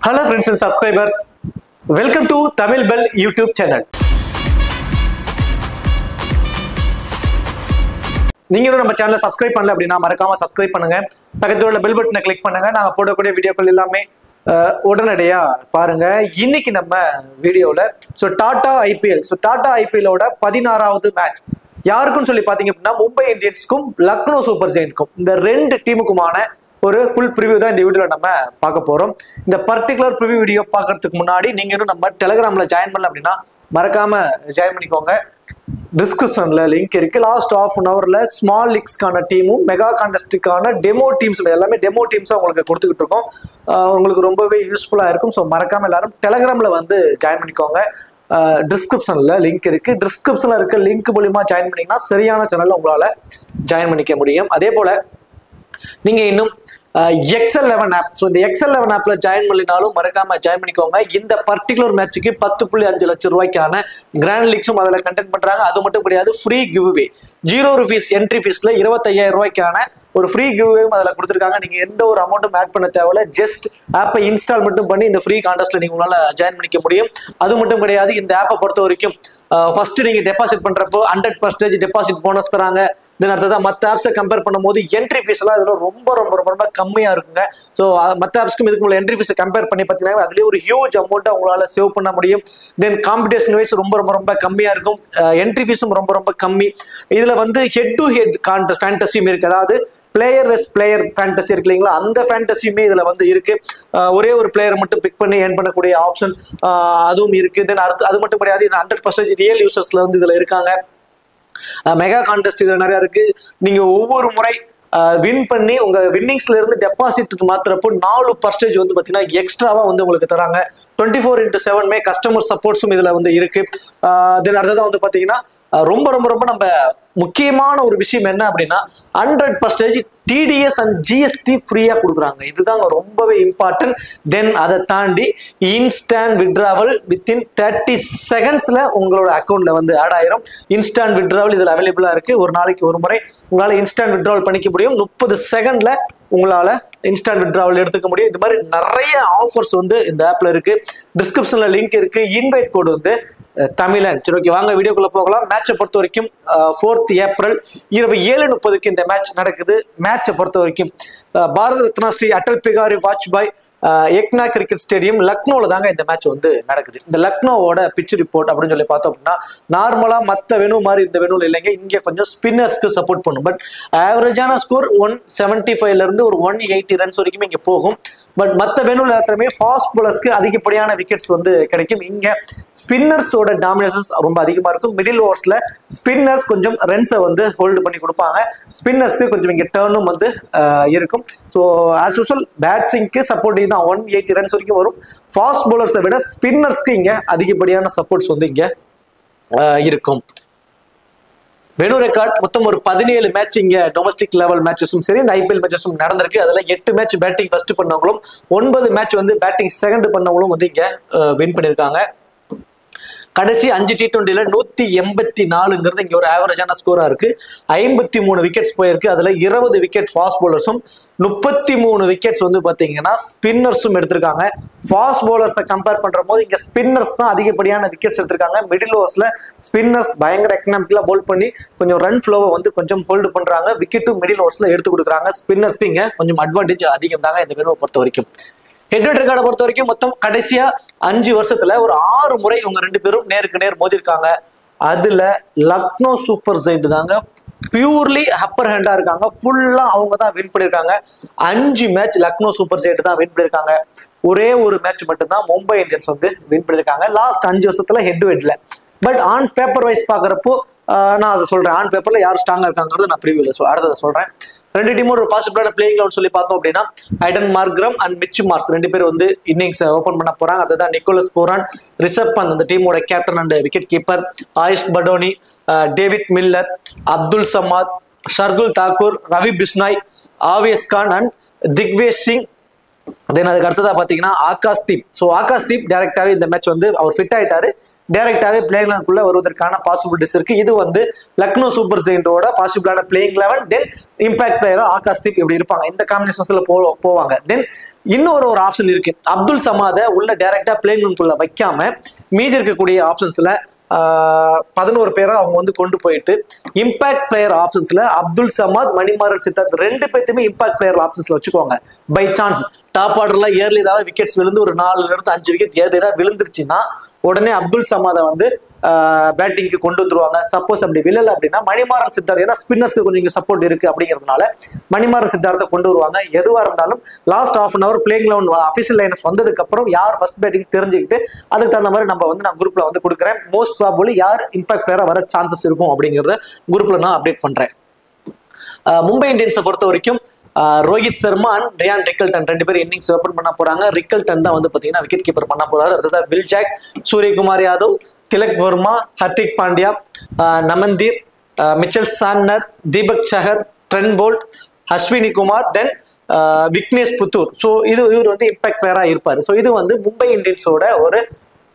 Hello friends and subscribers, welcome to Tamil Bell YouTube channel. நீங்க நம்ம சேனலை subscribe பண்ணல அப்படின்னா மறக்காம சப்ஸ்கிரைப் பண்ணுங்க. பக்கத்துல உள்ள பெல் பட்டனை கிளிக் பண்ணுங்க. நாங்க போடக்கூடிய வீடியோக்கள் எல்லாமே உடனடியா பாருங்க. இன்னைக்கு நம்ம வீடியோல டாடா ஐபிஎலோட 16வது மேட்ச் யாருக்குன்னு சொல்லி பாத்தீங்க அப்படின்னா மும்பை இந்தியன்ஸ்க்கும் லக்னோ சூப்பர் ஜெயின்ட்க்கும் இந்த ரெண்டு டீமுக்குமான ஒரு ஃபுல் ப்ரிவியூ தான் இந்த வீடியோல நம்ம பார்க்க போறோம். இந்த பர்டிகுலர் ப்ரிவியூ வீடியோ பார்க்கறதுக்கு முன்னாடி நீங்க இன்னும் நம்ம டெலிகிராம்ல ஜாயின் பண்ணல அப்படின்னா மறக்காம ஜாயின் பண்ணிக்கோங்க. டிஸ்கிரிப்ஷன்ல லிங்க் இருக்கு. லாஸ்ட் ஹாஃப் அன் ஹவர்ல ஸ்மால் லீக்ஸ்க்கான டீமும் மெகா கான்டெஸ்டுக்கான டெமோ டீம்ஸ் எல்லாமே டெமோ டீம்ஸா உங்களுக்கு கொடுத்துக்கிட்டு இருக்கோம். உங்களுக்கு ரொம்பவே யூஸ்ஃபுல்லா இருக்கும். ஸோ மறக்காம எல்லாரும் டெலிகிராம்ல வந்து ஜாயின் பண்ணிக்கோங்க. டிஸ்கிரிப்ஷன்ல லிங்க் இருக்கு. டிஸ்கிரிப்ஷன்ல இருக்க லிங்க் மூலியமா ஜாயின் பண்ணீங்கன்னா சரியான சேனல்ல உங்களால ஜாயின் பண்ணிக்க முடியும். அதே போல நீங்க இன்னும் XL11 ஆப் இந்த XL11 ஆப்ல ஜாயின் பண்ணினாலும் மறக்காம ஜாயின் பண்ணிக்கோங்க. இந்த பர்டிகுலர் மேட்சுக்கு 10.5 லட்சம் ரூபாய்க்கான கிராண்ட் லீக்ஸும் அதுல கண்டெக்ட் பண்றாங்க. அது மட்டும் கிடையாது, ஃப்ரீ கிவ்வே ₹0 என்ட்ரி ஃபீஸ்ல 25,000 ரூபாய்க்கான ஒரு ஃப்ரீ கிவ்வேயும் அதுல கொடுத்துருக்காங்க. நீங்க எந்த ஒரு அமௌண்ட்டும் ஆட் பண்ண தேவையில்ல. ஜஸ்ட் ஆப்பை இன்ஸ்டால் மட்டும் பண்ணி இந்த ஃப்ரீ கான்டெஸ்ட்ல நீங்க உங்களால ஜாயின் பண்ணிக்க முடியும். அது மட்டும் கிடையாது, இந்த ஆப்பை பொறுத்த வரைக்கும் ஃபர்ஸ்ட் நீங்க டெபாசிட் பண்றப்போ 100% டெபாசிட் போனஸ் தராங்க. தென் அடுத்ததான் மற்ற ஆப்ஸை கம்பேர் பண்ணும்போது என்ட்ரி ஃபீஸ் எல்லாம் இதுல ரொம்ப ரொம்ப ரொம்ப கம்மியா இருக்குங்க. ஸோ மற்ற ஆப்ஸ்க்கும் இதுக்கு உள்ள என்ட்ரி ஃபீஸை கம்பேர் பண்ணி பார்த்தீங்கன்னா அதுலேயே ஒரு ஹியூஜ் அமௌண்ட்டை உங்களால சேவ் பண்ண முடியும். தென் காம்படிஷன் வைஸ் ரொம்ப ரொம்ப ரொம்ப கம்மியா இருக்கும். என்ட்ரி ஃபீஸும் ரொம்ப ரொம்ப கம்மி. இதுல வந்து ஹெட் டு ஹெட் ஃபேண்டசியும் இருக்கு. அதாவது பிளேயர் ரெஸ் பிளேயர் ஃபேண்டசி இருக்கு இல்லைங்களா, அந்த ஃபேண்டசியுமே இதுல வந்து இருக்கு. ஒரே ஒரு பிளேயரை மட்டும் பிக் பண்ணி ஏர்ன் பண்ணக்கூடிய ஆப்ஷன் அதுவும் இருக்கு. தென் அடுத்து அது மட்டும் கிடையாது, இந்த 100% ரியல் யூசர்ஸ்ல வந்து இதுல இருக்காங்க. மெகா கான்டெஸ்ட் இதுல நிறைய இருக்கு. நீங்க ஒவ்வொரு முறை வின் பண்ணி உங்க வின்னிங்ஸ்ல இருந்து டெபாசிட்டுக்கு மாத்திரப்போ 4% வந்து பாத்தீங்கன்னா எக்ஸ்ட்ராவா வந்து உங்களுக்கு தராங்க. 24/7 கஸ்டமர் சப்போர்ட்ஸும் இதுல வந்து இருக்கு. தென் அடுத்ததான் வந்து பாத்தீங்கன்னா ரொம்ப ரொம்ப ரொம்ப நம்ம முக்கியமான ஒரு விஷயம் என்ன அப்படின்னா 100% TDS அண்ட் GST ஃப்ரீயா கொடுக்குறாங்க. இதுதாங்க ரொம்பவே இம்பார்ட்டன்ட். தென் அதை தாண்டி இன்ஸ்டன்ட் வித்ட்ராவல் வித்தின் 30 செகண்ட்ஸ்ல உங்களோட அக்கௌண்ட்ல வந்து ஆட் ஆயிரும். இன்ஸ்டன்ட் வித்ட்ராவல் இதுல அவைலபிளா இருக்கு. ஒரு நாளைக்கு ஒரு முறை உங்களால இன்ஸ்டன்ட் வித்ட்ராவல் பண்ணிக்க முடியும். 30 செகண்ட்ல உங்களால இன்ஸ்டன்ட் வித்ட்ராவல் எடுத்துக்க முடியும். இது மாதிரி நிறைய ஆஃபர்ஸ் வந்து இந்த ஆப்ல இருக்கு. டிஸ்கிரிப்ஷன்ல லிங்க் இருக்கு. இன்வைட் கோடு வந்து தமிழன். சரி, ஓகே, வாங்க வீடியோக்குள்ள போகலாம். மேட்சை பொறுத்த வரைக்கும் 4th ஏப்ரல் இரவு 7:30 இந்த மேட்ச் நடக்குது. மேட்சை பொறுத்த வரைக்கும் பாரத ரத்னா ஸ்ரீ அடல் பிகாரி வாஜ்பாய் எக்னா கிரிக்கெட் ஸ்டேடியம் லக்னோல தாங்க இந்த மேட்ச் வந்து நடக்குது. இந்த லக்னோவோட பிச் ரிப்போர்ட் அப்படின்னு சொல்லி பார்த்தோம் அப்படின்னா நார்மலா மற்ற வெனு மாதிரி இந்த வெனுல இல்லைங்க. இங்க கொஞ்சம் ஸ்பின்னர்ஸ்க்கு சப்போர்ட் பண்ணும். பட் ஆவரேஜான ஸ்கோர் 175 இருந்து ஒரு 180 ரன்ஸ் வரைக்கும் இங்க போகும். பட் மற்ற வெனுல எல்லாத்துலயுமே ஃபாஸ்ட் பாலர்ஸ்க்கு அதிகப்படியான விக்கெட்ஸ் வந்து கிடைக்கும். இங்க ஸ்பின்னர்ஸோட டாமினேஷன்ஸ் ரொம்ப அதிகமா இருக்கும். மிடில் ஓவர்ஸ்ல ஸ்பின்னர்ஸ் கொஞ்சம் ரன்ஸை வந்து ஹோல்டு பண்ணி கொடுப்பாங்க. ஸ்பின்னர்ஸ்க்கு கொஞ்சம் இங்க டர்னும் வந்து இருக்கும். ஸோ ஆஸ் யூசுவல் பேட்ஸிங்க்கு சப்போர்ட் தான் 180 ரன்ஸ் வரைக்கும் வரும். ஃபாஸ்ட் பவுலர்ஸை விட ஸ்பின்னர்ஸ்க்கு இங்க அதிகப்படியான சப்போர்ட்ஸ் வந்து இங்க இருக்கும். வெனு ரெக்கார்ட் மொத்தம் ஒரு 17 மேட்ச் இங்க டொமஸ்டிக் லெவல் மேட்சஸும் சரி இந்த ஐபிஎல் மேட்சஸும் நடந்திருக்கு. அதுல 8 மேட்ச் பேட்டிங் ஃபர்ஸ்ட் பண்ணவங்களும் 9 மேட்ச் வந்து பேட்டிங் செகண்ட் பண்ணவங்களும் வந்து இங்க வின் பண்ணிருக்காங்க. கடைசி 5 T20ல 184ங்கிறது இங்க ஒரு ஆவரேஜான ஸ்கோரா இருக்கு. 53 விக்கெட்ஸ் போயிருக்கு. அதுல 20 விக்கெட் ஃபாஸ்ட் பவுலர்ஸும் 33 விக்கெட்ஸ் வந்து பாத்தீங்கன்னா ஸ்பின்னர்ஸும் எடுத்திருக்காங்க. ஃபாஸ்ட் பவுலர்ஸை கம்பேர் பண்ற போது இங்க ஸ்பின்னர்ஸ் தான் அதிகப்படியான விக்கெட்ஸ் எடுத்திருக்காங்க. மிடில் ஓவர்ஸ்ல ஸ்பின்னர்ஸ் பயங்கர எக்கனாமிக்கலா போல் பண்ணி கொஞ்சம் ரன் ஃப்ளோவை வந்து கொஞ்சம் ஹோல்டு பண்றாங்க. விக்கெட்டும் மிடில் ஓவர்ஸ்ல எடுத்து கொடுக்குறாங்க. ஸ்பின்னர்ஸ்க்கு இங்க கொஞ்சம் அட்வான்டேஜ் அதிகம் தாங்க இந்த வெனுவை பொறுத்த வரைக்கும். ஹெட் டு ரெக்கார்டை பொறுத்த வரைக்கும் மொத்தம் கடைசியா 5 வருஷத்துல ஒரு 6 முறை இவங்க 2 பேரும் நேருக்கு நேர் மோதிருக்காங்க. அதுல லக்னோ சூப்பர் ஜெயிண்ட் தாங்க பியூர்லி அப்பர் ஹேண்டா இருக்காங்க. ஃபுல்லா அவங்க தான் வின் பண்ணிருக்காங்க. 5 மேட்ச் லக்னோ சூப்பர் ஜெயிண்ட் தான் வின் பண்ணிருக்காங்க. ஒரே ஒரு மேட்ச் மட்டும்தான் மும்பை இந்தியன்ஸ் வந்து வின் பண்ணிருக்காங்க லாஸ்ட் 5 வருஷத்துல ஹெட் டு ஹெட்ல. பட் ஆன் பேப்பர் வைஸ் பாக்குறப்போ நான் அதை சொல்றேன். ஆன் பேப்பர்ல யார் ஸ்ட்ராங்கா இருக்காங்கிறது நான் ப்ரீவியூல அடுத்ததை சொல்றேன். 2 டீமும் ஒரு பாசிபிளான பிளேயிங் லெவல் சொல்லி பார்த்தோம் அப்படின்னா ஐடன் மார்க்ரம் அண்ட் மிச் மார்ஸ் 2 பேர் வந்து இன்னிங்ஸ் ஓபன் பண்ண போறாங்க. அதுதான் நிக்கோலஸ் பூரான், ரிஷப் பந்த் அந்த டீமோட captain and wicket keeper, Ayush Badoni, David Miller, Abdul Samad, Shardul Thakur, Ravi Bishnoi, Avesh Khan and Digvesh Singh, then அதுக்கு அடுத்ததா பாத்தீங்கன்னா ஆகாஷ்தீப். ஸோ ஆகாஷ்தீப் டைரக்டாவே இந்த மேட்ச் வந்து அவர் ஃபிட் ஆயிட்டாரு, டைரக்டாவே பிளேயிங் லெவனுக்குள்ள வருவதற்கான பாசிபிலிட்டிஸ் இருக்கு. இது வந்து லக்னோ சூப்பர் ஜெயின்டோட பாசிபிளான பிளேயிங் லெவன். தென் இம்பாக்ட் பிளேயரா ஆகாஷ்தீப் இப்படி இருப்பாங்க, இந்த காம்பினேஷன்ஸ்ல போவாங்க. தென் இன்னொரு ஆப்ஷன் இருக்கு, அப்துல் சமாத உள்ள டைரக்டா பிளேயிங் லெவனுக்குள்ள வைக்காம மீதி இருக்கக்கூடிய ஆப்ஷன்ஸ்ல 11 பேரை அவங்க வந்து கொண்டு போயிட்டு இம்பாக்ட் பிளேயர் ஆப்ஷன்ஸ்ல அப்துல் சமாத், மணிமாறன் சித்தார்த் 2 பேர்த்துமே இம்பாக்ட் பிளேயர் ஆப்ஷன்ஸ்ல வச்சுக்கோங்க. பை சான்ஸ் டாப் ஆர்டர்ல ஏர்லியராக விக்கெட்ஸ் விழுந்து ஒரு 4 இருந்து 5 விக்கெட் ஏர்லியரா விழுந்துருச்சுன்னா உடனே அப்துல் சமாதை வந்து பேட்டிங்க்கு கொண்டு வந்துருவாங்க. சப்போஸ் அப்படி விழல அப்படின்னா மணிமாறன் சித்தார்த், ஏன்னா ஸ்பின்னர்ஸ்க்கு கொஞ்சம் இங்க சப்போர்ட் இருக்கு அப்படிங்கிறதுனால மணிமாறன் சித்தார்த்தை கொண்டு வருவாங்க. எதுவா இருந்தாலும் last ½ an hour playing eleven official lineup வந்ததுக்கு அப்புறம் யார் ஃபர்ஸ்ட் பேட்டிங் தெரிஞ்சுக்கிட்டு அதுக்கு தகுந்த மாதிரி நான் குரூப்ல வந்து கொடுக்குறேன். மோஸ்ட் ப்ராபபிலி யார் இம்பாக்ட் பிளேயரா வர சான்சஸ் இருக்கும் அப்படிங்கறத குரூப்ல நான் அப்டேட் பண்றேன். மும்பை இந்தியன்ஸை பொறுத்த வரைக்கும் Rohit Sharma and Ryan Rickelton 2 பேர் இன்னிங்ஸ் ஓபன் பண்ண போறாங்க. ரிக்கல்டன் தான் வந்து பாத்தீங்கன்னா விக்கெட் கீப்பர் பண்ண போறாரு. அடுத்தது will jack, Suryakumar Yadav, Tilak Verma, Hardik Pandya, நமந்தீர், Mitchell Santner, Deepak Sahar, trend Boult, Ashwani Kumar, then Vignesh Puthur. So இவர் வந்து இம்பாக்ட் பிளேயரா இருப்பாரு. ஸோ இது வந்து மும்பை இந்தியன்ஸோட ஒரு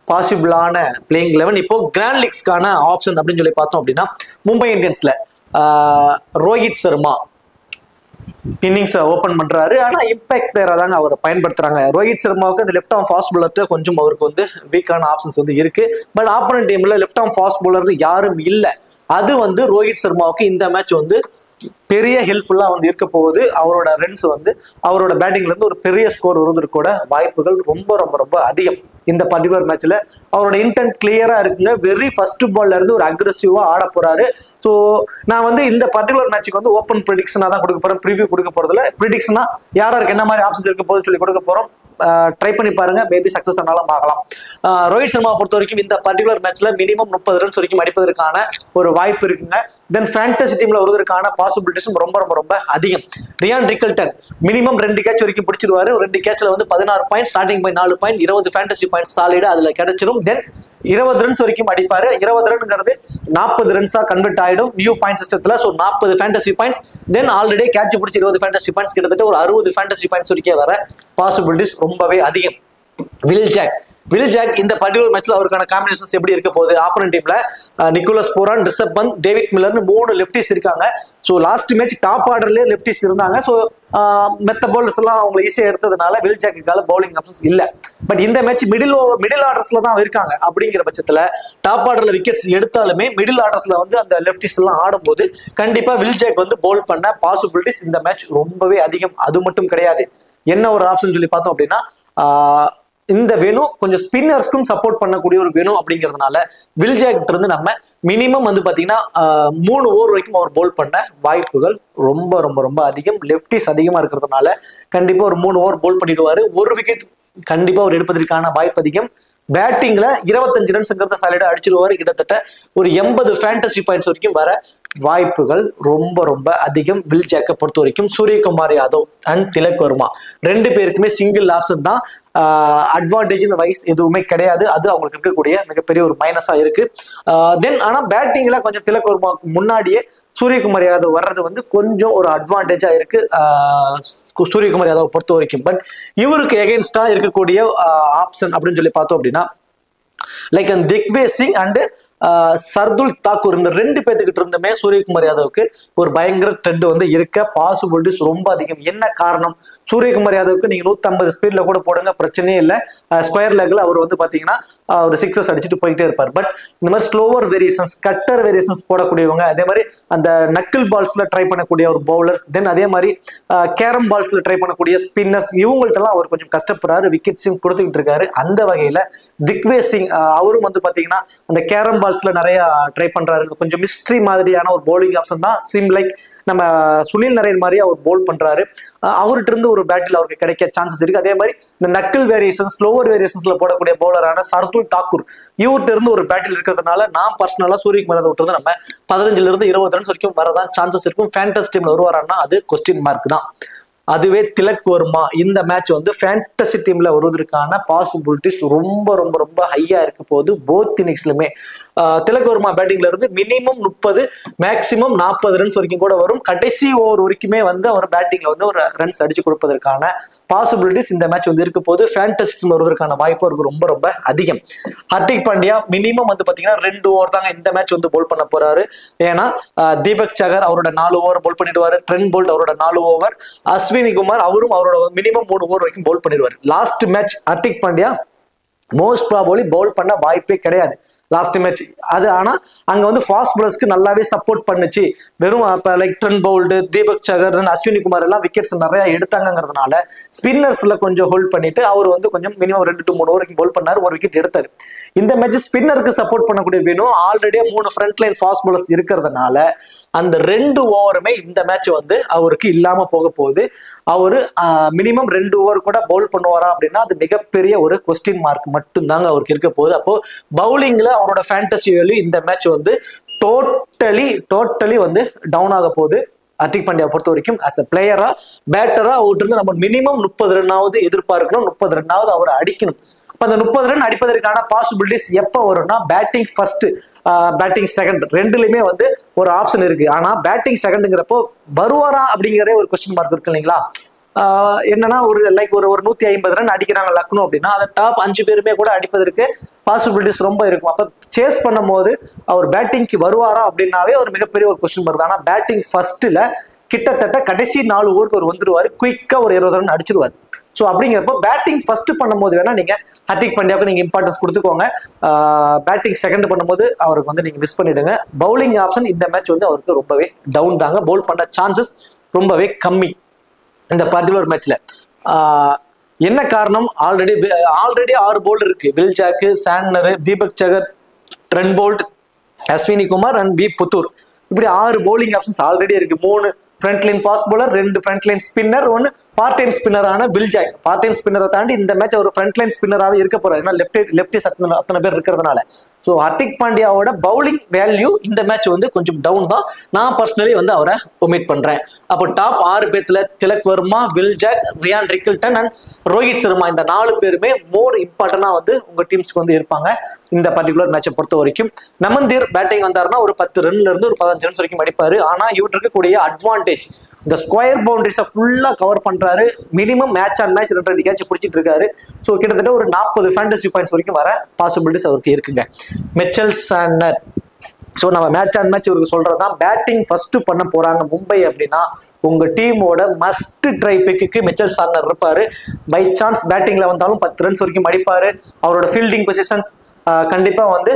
பாசிபிளான பிளேயிங் லெவன். இப்போ கிராண்ட் லீக்ஸ்க்கான ஆப்ஷன் அப்படின்னு சொல்லி பார்த்தோம் அப்படின்னா மும்பை இந்தியன்ஸ்ல ரோஹித் சர்மா இன்னிங்ஸ் ஓபன் பண்றாரு. ஆனா இம்பாக்ட் பிளேயரா தாங்க அவரை பயன்படுத்துறாங்க. ரோஹித் சர்மாவுக்கு அந்த லெஃப்ட் ஆர்ம் ஃபாஸ்ட் பவுலர் கொஞ்சம் அவருக்கு வந்து வீக்கான ஆப்ஷன்ஸ் வந்து இருக்கு. பட் ஆப்போனன்ட் டீம்ல லெஃப்ட் ஆர்ம் ஃபாஸ்ட் பவுலர் யாரும் இல்லை. அது வந்து ரோஹித் சர்மாவுக்கு இந்த மேட்ச் வந்து பெரிய ஹெல்ப்ஃபுல்லா வந்து இருக்க போகுது. அவரோட ரன்ஸ் வந்து அவரோட பேட்டிங்ல இருந்து ஒரு பெரிய ஸ்கோர் வருவதற்கு கூட வாய்ப்புகள் ரொம்ப ரொம்ப ரொம்ப அதிகம். இந்த பர்டிகுலர் மேட்ச்ல அவரோட இன்டென்ட் கிளியரா இருக்குங்க. வெரி ஃபர்ஸ்ட் பால்ல இருந்து ஒரு அக்ரெசிவா ஆட போறாரு. ஸோ நான் வந்து இந்த பர்டிகுலர் மேட்சுக்கு வந்து ஓப்பன் ப்ரிடிக்ஷனா தான் கொடுக்க போறேன், ப்ரிவியூ கொடுக்க போறதுல ப்ரிடிக்ஷனா யாருக்கு என்ன மாதிரி ஆப்ஷன்ஸ் இருக்க போகுதுன்னு சொல்லி கொடுக்க போறோம். ட்ரை பண்ணி பாருங்க, மேபி சக்சஸ் ஆனாலும் ஆகலாம். ரோஹித் சர்மா பொறுத்த வரைக்கும் இந்த பர்டிகுலர் மேட்ச்ல மினிமம் 30 ரன்ஸ் வரைக்கும் அடிப்பதற்கான ஒரு வாய்ப்பு இருக்குங்க. தென் ஃபேண்டசி டீம்ல வருவதற்கான பாசிபிலிட்டிஸும் ரொம்ப ரொம்ப ரொம்ப அதிகம். ரியான் ரிக்கல்டன் மினிமம் 2 கேட்ச் வரைக்கும் பிடிச்சிருவாரு. 2 கேட்ச்ல வந்து 16 point, starting point 4 point, 20 fantasy point சாலிடா அதுல கிடைச்சிடும். தென் 20 ரன்ஸ் வரைக்கும் அடிப்பாரு. 20 ரன்ங்கிறது 40 ரன்ஸா கன்வெர்ட் ஆயிடும் நியூ பாயிண்ட் சிஸ்டத்துல. So 40 fantasy points, then already catch பிடிச்சி 20 ஃபேண்டசி பாயிண்ட்ஸ், கிட்டத்தட்ட ஒரு 60 ஃபேண்டசி பாயிண்ட்ஸ் வரைக்கும் வர பாசிபிலிட்டிஸ் ரொம்பவே அதிகம். வில் ஜாக் இந்த பர்டிகுலர் மேட்ச்ல அவருக்கான காம்பினேஷன்ஸ் எப்படி இருக்க போகுது? ஆப்போனன்ட் டீம்ல Nicholas Pooran, Rishabh Pant, David மில்லர்னு 3 லெப்டிஸ் இருக்காங்க. ஸோ லாஸ்ட் மேட்ச் டாப் ஆர்டர்லயே லெப்டிஸ் இருந்தாங்க. ஸோ மெத்த பவுலர்ஸ் எல்லாம் அவங்க ஈஸியா எடுத்ததுனால வில் ஜாக்குக்கால பவுலிங் ஆப்ஷன்ஸ் இல்ல. பட் இந்த மேட்ச் மிடில் ஆர்டர்ஸ்ல தான் இருக்காங்க. அப்படிங்கிற பட்சத்துல டாப் ஆர்டர்ல விக்கெட்ஸ் எடுத்தாலுமே மிடில் ஆர்டர்ஸ்ல வந்து அந்த லெப்டிஸ் எல்லாம் ஆடும்போது கண்டிப்பா வில் ஜாக் வந்து பவுல் பண்ண பாசிபிலிட்டிஸ் இந்த மேட்ச் ரொம்பவே அதிகம். அது மட்டும் கிடையாது, என்ன ஒரு ஆப்ஷன் சொல்லி பார்த்தோம் அப்படின்னா இந்த வெனு கொஞ்சம் ஸ்பின்னர்ஸ்க்கும் சப்போர்ட் பண்ணக்கூடிய ஒரு வெனு அப்படிங்கிறதுனால வில் ஜாக் இருந்து நம்ம மினிமம் வந்து பாத்தீங்கன்னா 3 ஓவர் வரைக்கும் அவர் பவுல் பண்ண வாய்ப்புகள் ரொம்ப ரொம்ப ரொம்ப அதிகம். லெப்டிஸ் அதிகமா இருக்கிறதுனால கண்டிப்பா ஒரு 3 ஓவர் பவுல் பண்ணிடுவாரு. 1 விக்கெட் கண்டிப்பா அவர் எடுப்பதற்கான வாய்ப்பு அதிகம். பேட்டிங்ல 25 ரன்ஸ்ங்கிறத சாலிடா அடிச்சிருவாரு. கிட்டத்தட்ட ஒரு 80 ஃபேண்டசி பாயிண்ட்ஸ் வரைக்கும் வர வாய்ப்புகள் ரொம்ப ரொம்ப அதிகம் வில் ஜாக்கை பொறுத்த வரைக்கும். சூரியகுமார் யாதவ் அண்ட் திலக் வர்மா 2 பேருக்குமே சிங்கிள் ஆப்ஷன் தான். அட்வான்டேஜ் வைஸ் எதுவுமே கிடையாது. அது அவங்களுக்கு இருக்கக்கூடிய மிகப்பெரிய ஒரு மைனஸா இருக்கு. தென் ஆனா பேட்டிங்ல கொஞ்சம் திலக் வர்மாவுக்கு முன்னாடியே சூரியகுமார் யாதவ் வர்றது வந்து கொஞ்சம் ஒரு அட்வான்டேஜா இருக்கு சூரியகுமார் யாதவ் பொறுத்த வரைக்கும். பட் இவருக்கு எகென்ஸ்டா இருக்கக்கூடிய ஆப்ஷன் அப்படின்னு சொல்லி பார்த்தோம் அப்படின்னா லைக் திக்வேஷ் சிங் அண்ட் சர்துல் தாக்கூர், இந்த 2 பேத்துக்கிட்ட இருந்துமே சூரியகுமார் யாதவுக்கு ஒரு பயங்கர ட்ரெண்ட் வந்து இருக்க பாசிபிலிட்டிஸ் ரொம்ப அதிகம். என்ன காரணம்? சூரியகுமார் யாதவுக்கு நீங்க 150 ஸ்பீட்ல கூட போடுங்க, பிரச்சனையே இல்லை. ஸ்கொயர் லெக்ல அவர் வந்து பாத்தீங்கன்னா ஒரு 6 அடிச்சுட்டு போயிட்டே இருப்பார். பட் இந்த மாதிரி ஸ்லோவர் வேரியேஷன்ஸ், கட்டர் வேரியேஷன்ஸ் போடக்கூடியவங்க, அதே மாதிரி அந்த நக்கிள் பால்ஸ்ல ட்ரை பண்ணக்கூடிய ஒரு பவுலர்ஸ், தென் அதே மாதிரி கேரம் பால்ஸ்ல ட்ரை பண்ணக்கூடிய ஸ்பின்னர்ஸ், இவங்கள்ட்ட எல்லாம் அவர் கொஞ்சம் கஷ்டப்படுறாரு, விக்கெட்ஸும் கொடுத்துக்கிட்டு இருக்காரு. அந்த வகையில திக்வேஷ் சிங் அவரும் வந்து பாத்தீங்கன்னா அந்த கேரம் பால்ஸ்ல நிறைய ட்ரை பண்றாரு. கொஞ்சம் மிஸ்ட்ரி மாதிரியான ஒரு பவுலிங் ஆப்ஷன் தான். சிம் லைக் நம்ம சுனில் நரேன் மாதிரியா அவர் பவுல் பண்றாரு. அவர்கிட்ட இருந்து ஒரு பேட்டில் அவருக்கு கிடைக்க சான்சஸ் இருக்கு. அதே மாதிரி இந்த நக்கிள் வேரியேஷன், ஸ்லோவர் வேரியேஷன்ஸ்ல போடக்கூடிய பவுலரான சர்துல் தாக்கூர் இவர்கிட்ட இருந்து ஒரு பேட்டில் இருக்கிறதுனால நான் பர்சனலா சூரியகுமார் யாதவ் இருந்து நம்ம 15 இருந்து 20 ரன்ஸ் வரைக்கும் வரதான் சான்சஸ் இருக்கும். ஃபேண்டசி டீம்ல வருவாரான்னா அது கொஸ்டின் மார்க் தான். அதுவே திலக் வர்மா. இந்த மேட்ச் வந்து ஃபேண்டசி டீம்ல வருவதற்கான பாசிபிலிட்டிஸ் ரொம்ப ரொம்ப ரொம்ப ஹையா இருக்க போகுது போத் இன்னிங்ஸ்லுமே. திலக் வர்மா பேட்டிங்ல இருந்து மினிமம் 30 மேக்சிமம் 40 ரன்ஸ் வரைக்கும் கூட வரும். கடைசி ஓவர் வரைக்குமே வந்து அவர் பேட்டிங்ல வந்து ஒரு ரன்ஸ் அடிச்சு கொடுப்பதற்கான பாசிபிலிட்டிஸ் இந்த மேட்ச் வந்து இருக்க போது ஃபேண்டசி டீம் வருவதற்கான வாய்ப்பு அவருக்கு ரொம்ப ரொம்ப அதிகம். ஹர்திக் பாண்டியா மினிமம் வந்து பாத்தீங்கன்னா 2 ஓவர் தாங்க இந்த மேட்ச் வந்து போல் பண்ண போறாரு. ஏன்னா தீபக் சகர் அவரோட 4 ஓவர் போல் பண்ணிடுவாரு, ட்ரெண்ட் போல்ட் அவரோட 4 ஓவர், அஸ்வினி குமார் அவரும் அவரோட மினிமம் 3 ஓவர் வரைக்கும் போல் பண்ணிடுவாரு. Last match Hardik Pandya most probably bowl பண்ண வாய்ப்பே கிடையாது லாஸ்ட் மேட்ச். அது ஆனா அங்க வந்து ஃபாஸ்ட் பாலர்ஸ்க்கு நல்லாவே சப்போர்ட் பண்ணுச்சு. வெறும் லைக் ட்ரெண்ட் போல்ட், தீபக் சகர், அஸ்வினி குமார் எல்லாம் விக்கெட்ஸ் நிறைய எடுத்தாங்கிறதுனால ஸ்பின்னர்ஸ்ல கொஞ்சம் ஹோல்ட் பண்ணிட்டு அவர் வந்து கொஞ்சம் மினிமம் 2 to 3 ஓவருக்கு போல் பண்ணாரு, ஒரு விக்கெட் எடுத்தாரு. இந்த மேட்ச் ஸ்பின்னருக்கு சப்போர்ட் பண்ணக்கூடிய வேணும் ஆல்ரெடியே 3 ஃப்ரண்ட் லைன் ஃபாஸ்ட் பாலர்ஸ் இருக்கிறதுனால அந்த 2 ஓவருமே இந்த மேட்ச் வந்து அவருக்கு இல்லாம போக போகுது. அவரு மினிமம் 2 ஓவர் கூட பவுல் பண்ணுவாரா அப்படின்னா அது மிகப்பெரிய ஒரு கொஸ்டின் மார்க் மட்டும் தாங்க அவருக்கு இருக்க போகுது. அப்போ பவுலிங்ல அவரோட ஃபேண்டசி வேல்யூ இந்த மேட்ச் வந்து டோட்டலி வந்து டவுன் ஆக போகுது. ஹர்திக் பாண்டியா பொறுத்த வரைக்கும் அஸ் அ பிளேயரா பேட்டரா அவர்கிட்ட இருந்து நம்ம மினிமம் 30 ரன்னாவது எதிர்பார்க்கணும், 30 ரன்னாவது அவர் அடிக்கணும். அந்த 30 ரன் அடிப்பதற்கான பாசிபிலிட்டிஸ் எப்ப வரும்னா பேட்டிங் ஃபர்ஸ்ட் பேட்டிங் செகண்ட் ரெண்டுலயுமே வந்து ஒரு ஆப்ஷன் இருக்கு. ஆனா பேட்டிங் செகண்ட்ங்கிறப்போ வருவாரா அப்படிங்கிற ஒரு கொஸ்டின் மார்க் இருக்கு இல்லைங்களா. என்னன்னா ஒரு லைக் ஒரு 150 ரன் அடிக்கிறாங்க லக்னோ அப்படின்னா அதை டாப் 5 பேருமே கூட அடிப்பதற்கு பாசிபிலிட்டிஸ் ரொம்ப இருக்கும். அப்ப சேஸ் பண்ணும் போது அவர் பேட்டிங்க்கு வருவாரா அப்படின்னாவே ஒரு மிகப்பெரிய ஒரு கொஸ்டின் மார்க். ஆனா பேட்டிங் ஃபர்ஸ்ட்ல கிட்டத்தட்ட கடைசி 4 ஓவருக்கு அவர் வந்துருவாரு, குயிக்கா ஒரு 20 ரன் அடிச்சிருவாரு. ஸோ அப்படிங்கிறப்போ பேட்டிங் ஃபர்ஸ்ட் பண்ணும்போது வேணா நீங்க ஹர்திக் பாண்டியாவுக்கு நீங்க இம்பார்ட்டன்ஸ் கொடுத்துக்கோங்க. பேட்டிங் செகண்ட் பண்ணும்போது அவருக்கு வந்து நீங்க மிஸ் பண்ணிடுங்க. பவுலிங் ஆப்ஷன் இந்த மேட்ச் வந்து அவருக்கு ரொம்பவே டவுன் தாங்க, பவுல் பண்ண சான்சஸ் ரொம்பவே கம்மி இந்த பர்டிகுலர் மேட்ச்ல. என்ன காரணம், ஆல்ரெடி 6 போல்டர் இருக்கு. Will Jacks, Santner, Deepak Chahar, Trent Boult, Ashwani Kumar and B Puthur. இப்படி 6 பவுலிங் ஆப்ஷன்ஸ் ஆல்ரெடி இருக்கு. 3 front line fast bowler, 2 front line spinner, 1 part time ஸ்பின்னரான வில் ஜாக். பார்ட் டைம் ஸ்பின்னரை தாண்டி இந்த மேட்ச் ஒரு ஃப்ரண்ட் லைன் ஸ்பின்னராகவே இருக்க போறாரு. ஏன்னா லெப்டி அத்தனை பேர் இருக்கிறதுனால. ஸோ ஹர்திக் பாண்டியாவோட பவுலிங் வேல்யூ இந்த மேட்ச் வந்து கொஞ்சம் டவுன் தான். நான் பர்சனலி வந்து அவரை ஒமிட் பண்றேன். அப்போ டாப் 6 பேர்ல Tilak Varma, Will Jacks, Ryan Rickelton and Rohit Sharma இந்த 4 பேருமே மோர் இம்பார்ட்டன்டா வந்து உங்க டீம்ஸ்க்கு வந்து இருப்பாங்க இந்த பர்டிகுலர் மேட்சை பொறுத்த வரைக்கும். நமந்தீர் பேட்டிங் வந்தாருன்னா ஒரு 10 ரன்ல இருந்து ஒரு 15 ரன்ஸ் வரைக்கும் அடிப்பாரு. ஆனா இவருக்கு இருக்கக்கூடிய அட்வான்டேஜ் இந்த ஸ்கொயர் பவுண்டரிஸை ஃபுல்லா கவர் பண்றாரு. Minimum match on match 2 catch பிடிச்சிட்டு இருக்காரு. ஸோ கிட்டத்தட்ட ஒரு 40 ஃபேண்டசி பாயிண்ட்ஸ் வரைக்கும் வர பாசிபிலிட்டிஸ் அவருக்கு இருக்குங்க. Mitchell Santner. ஸோ நம்ம மேட்ச் ஆன் மேட்ச் இவருக்கு சொல்றதுதான் பேட்டிங் ஃபர்ஸ்ட் பண்ண போறாங்க மும்பை அப்படின்னா உங்க டீமோட மஸ்ட் ட்ரை பிக்கு மிச்சல் சாண்டனர் இருப்பாரு. பை சான்ஸ் பேட்டிங்ல வந்தாலும் 10 ரன்ஸ் வரைக்கும் அடிப்பாரு. அவரோட ஃபீல்டிங் பொசிஷன்ஸ் கண்டிப்பா வந்து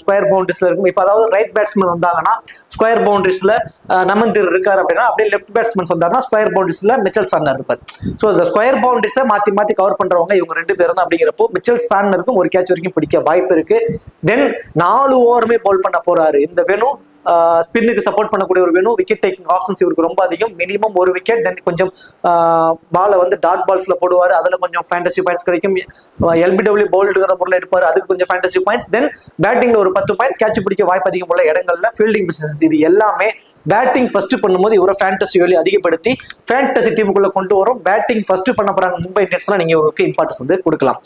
ஸ்கொயர் பவுண்டரிஸ்ல இருக்கும். இப்போ அதாவது ரைட் பேட்ஸ்மேன் வந்தாங்கன்னா ஸ்கொயர் பவுண்டரிஸ்ல நமந்தீர் இருக்காரு அப்படின்னா அப்படியே லெஃப்ட் பேட்ஸ்மேன் வந்தாருன்னா ஸ்கொயர் பவுண்டரிஸ்ல மிச்சல் சாண்டனர் இருப்பார். ஸோ இந்த ஸ்கொயர் பவுண்டரிஸை மாத்தி கவர் பண்றவங்க இவங்க 2 பேரும் தான். அப்படிங்கிறப்போ மிச்சல் சாண்டனருக்கும் ஒரு கேட்ச் வரைக்கும் பிடிக்க வாய்ப்பு இருக்கு. தென் 4 ஓவருமே பவுல் பண்ண போறாரு. இந்த வேணும் ஸ்பின்னுக்கு சப்போர்ட் பண்ணக்கூடிய ஒரு வேணும். விக்கெட் டேக்கிங் ஆப்ஷன்ஸ் இவருக்கு ரொம்ப அதிகம். மினிமம் 1 விக்கெட், தென் கொஞ்சம் பாலை வந்து டாட் பால்ஸ்ல போடுவாரு, அதுல கொஞ்சம் ஃபேண்டசி பாயிண்ட்ஸ் கிடைக்கும். எல்பிடபிள்யூ பவுல்டுங்கிற முறையில் எடுப்பாரு, அதுக்கு கொஞ்சம் ஃபேண்டசி பாயிண்ட்ஸ். தென் பேட்டிங்ல ஒரு 10 பாயிண்ட், கேட்ச் பிடிக்க வாய்ப்பு அதிகம் உள்ள இடங்கள்ல ஃபீல்டிங் பொசிஷன்ஸ். இது எல்லாமே பேட்டிங் ஃபர்ஸ்ட் பண்ணும்போது இவரை ஃபேண்டசி வேல்யூ அதிகப்படுத்தி ஃபேண்டசி டீமுக்குள்ள கொண்டு வரும். பேட்டிங் ஃபர்ஸ்ட் பண்ண போறாங்க மும்பை இந்தியன்ஸ்னா நீங்க இவருக்கு இம்பார்ட்டன்ஸ் வந்து கொடுக்கலாம்.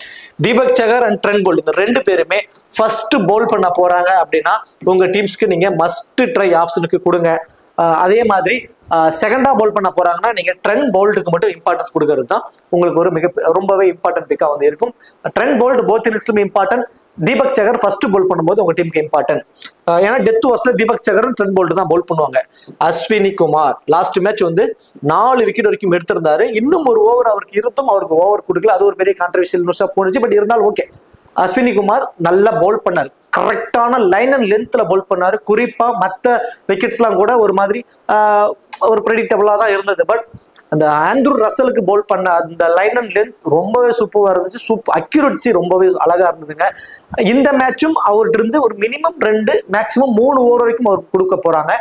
தீபக் சகர் அண்ட் ட்ரெண்ட் போல்ட் இந்த 2 பேருமே ஃபர்ஸ்ட் பவுல் பண்ண போறாங்க அப்படின்னா உங்க டீம்ஸ்க்கு நீங்க மஸ்ட் ட்ரை ஆப்ஷனுக்கு கொடுங்க. அதே மாதிரி செகண்டா பவுல் பண்ண போறாங்கன்னா நீங்க ட்ரெண்ட் போல்ட்டுக்கு மட்டும் இம்பார்ட்டன்ஸ் கொடுக்கறது தான் உங்களுக்கு ஒரு ரொம்பவே இம்பார்ட்டன்ட் பிக்கா வந்து இருக்கும். ட்ரெண்ட் போல்ட் போத் இன்னிங்ஸ்லுமே இம்பார்ட்டன்ட். தீபக் சகர் ஃபர்ஸ்ட் பவுல் பண்ணும்போது உங்க டீமுக்கு இம்பார்ட்டன்ட். ஏன்னா death ஓவர்ஸ்ல Deepak Chahar Trent bolt தான் பவுல் பண்ணுவாங்க. அஸ்வினி குமார் லாஸ்ட் மேட்ச் வந்து 4 விக்கெட் வரைக்கும் எடுத்திருந்தாரு. இன்னும் ஒரு ஓவர் அவருக்கு இருந்தும் அவருக்கு ஓவர் கொடுக்கல. அது ஒரு பெரிய கான்ட்ரவர்ஷியல் நியூஸா போனுச்சு. பட் இருந்தாலும் ஓகே, அஸ்வினி குமார் நல்லா பவுல் பண்ணாரு. கரெக்டான லைன் அண்ட் லென்த்ல பவுல் பண்ணாரு. குறிப்பா மற்ற விக்கெட்ஸ் எல்லாம் கூட ஒரு மாதிரி ஒரு ப்ரெடிக்டபிளா தான் இருந்தது. பட் அந்த ஆண்ட்ரூ ரசலுக்கு பவுல் பண்ண அந்த லைன் அண்ட் லென்த் ரொம்பவே சூப்பரா இருந்துச்சு. அக்யூரட்சி ரொம்பவே அழகா இருந்ததுங்க. இந்த மேட்சும் அவர்கிட்ட இருந்து ஒரு மினிமம் 2 மேக்சிமம் 3 ஓவர் வரைக்கும் அவர் கொடுக்க போறாங்க.